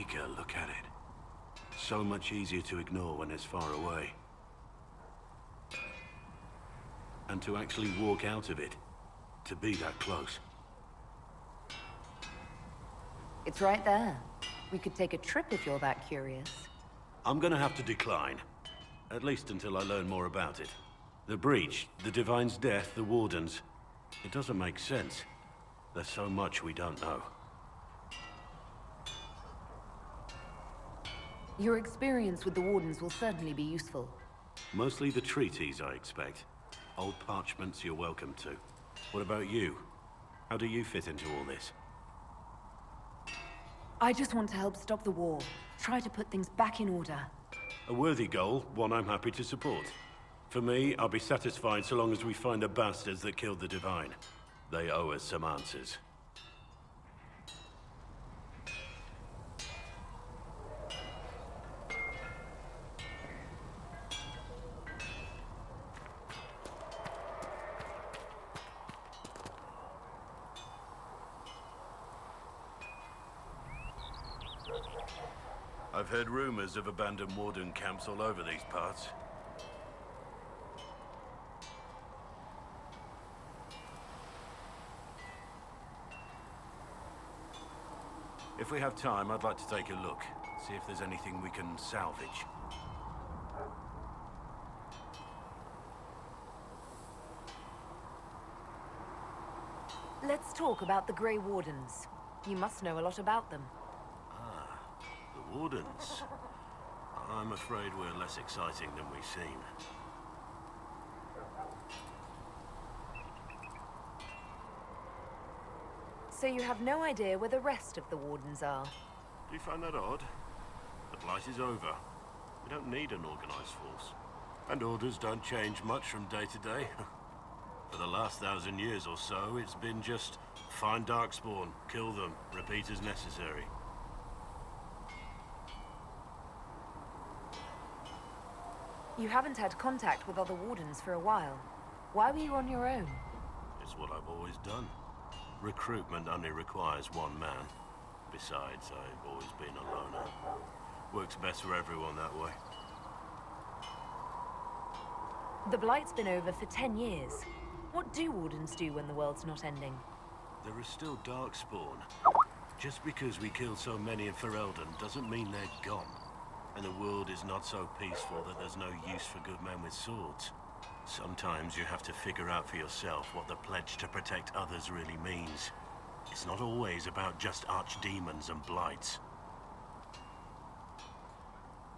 Take a look at it. So much easier to ignore when it's far away. And to actually walk out of it, to be that close. It's right there. We could take a trip if you're that curious. I'm gonna have to decline. At least until I learn more about it. The breach, the Divine's death, the Wardens. It doesn't make sense. There's so much we don't know. Your experience with the Wardens will certainly be useful. Mostly the treaties, I expect. Old parchments you're welcome to. What about you? How do you fit into all this? I just want to help stop the war. Try to put things back in order. A worthy goal, one I'm happy to support. For me, I'll be satisfied so long as we find the bastards that killed the Divine. They owe us some answers. I've heard rumors of abandoned Warden camps all over these parts. If we have time, I'd like to take a look. See if there's anything we can salvage. Let's talk about the Grey Wardens. You must know a lot about them. The Wardens. I'm afraid we're less exciting than we seem. So you have no idea where the rest of the Wardens are? Do you find that odd? The Blight is over. We don't need an organized force. And orders don't change much from day to day. For the last 1,000 years or so, it's been just find Darkspawn, kill them, repeat as necessary. You haven't had contact with other Wardens for a while. Why were you on your own? It's what I've always done. Recruitment only requires one man. Besides, I've always been a loner. Works best for everyone that way. The Blight's been over for 10 years. What do Wardens do when the world's not ending? There is still Darkspawn. Just because we killed so many in Ferelden doesn't mean they're gone. And the world is not so peaceful that there's no use for good men with swords. Sometimes you have to figure out for yourself what the pledge to protect others really means. It's not always about just archdemons and blights.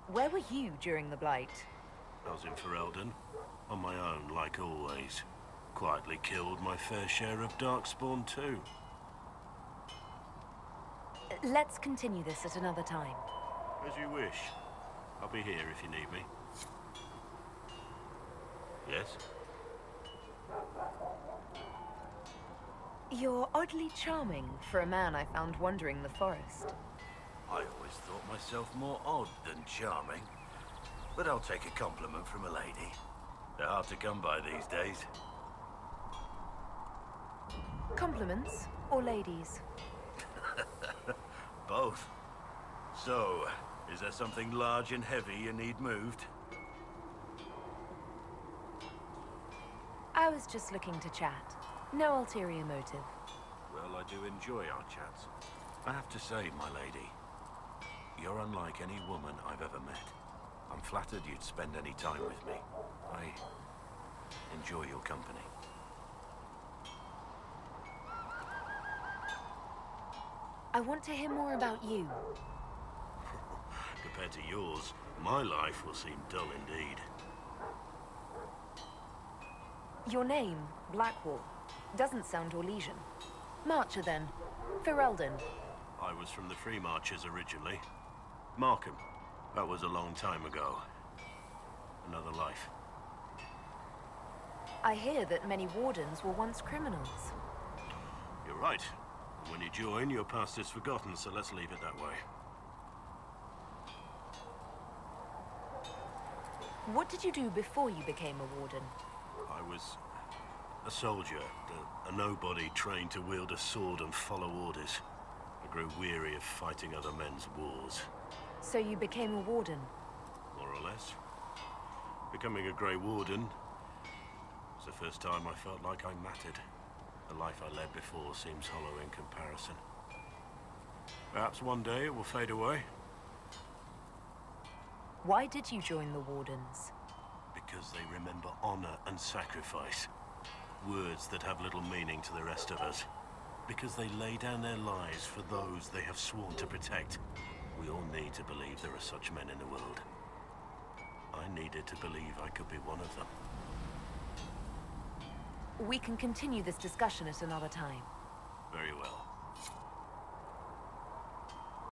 Where were you during the Blight? I was in Ferelden, on my own like always. Quietly killed my fair share of Darkspawn too. Let's continue this at another time. As you wish. I'll be here if you need me. Yes? You're oddly charming for a man I found wandering the forest. I always thought myself more odd than charming. But I'll take a compliment from a lady. They're hard to come by these days. Compliments or ladies? Both. So, is there something large and heavy you need moved? I was just looking to chat. No ulterior motive. Well, I do enjoy our chats. I have to say, my lady, you're unlike any woman I've ever met. I'm flattered you'd spend any time with me. I enjoy your company. I want to hear more about you. Compared to yours, my life will seem dull indeed. Your name, Blackwall, doesn't sound Orlesian. Marcher then. Ferelden. I was from the Free Marchers originally. Markham. That was a long time ago. Another life. I hear that many Wardens were once criminals. You're right. When you join, your past is forgotten, so let's leave it that way. What did you do before you became a Warden? I was a soldier, a nobody trained to wield a sword and follow orders. A grew weary of fighting other men's wars. So you became a warden? More or less. Becoming a Grey Warden was the first time I felt like I mattered. The life I led before seems hollow in comparison. Perhaps one day it will fade away. Why did you join the Wardens? Because they remember honor and sacrifice. Words that have little meaning to the rest of us. Because they lay down their lives for those they have sworn to protect. We all need to believe there are such men in the world. I needed to believe I could be one of them. We can continue this discussion at another time. Very well.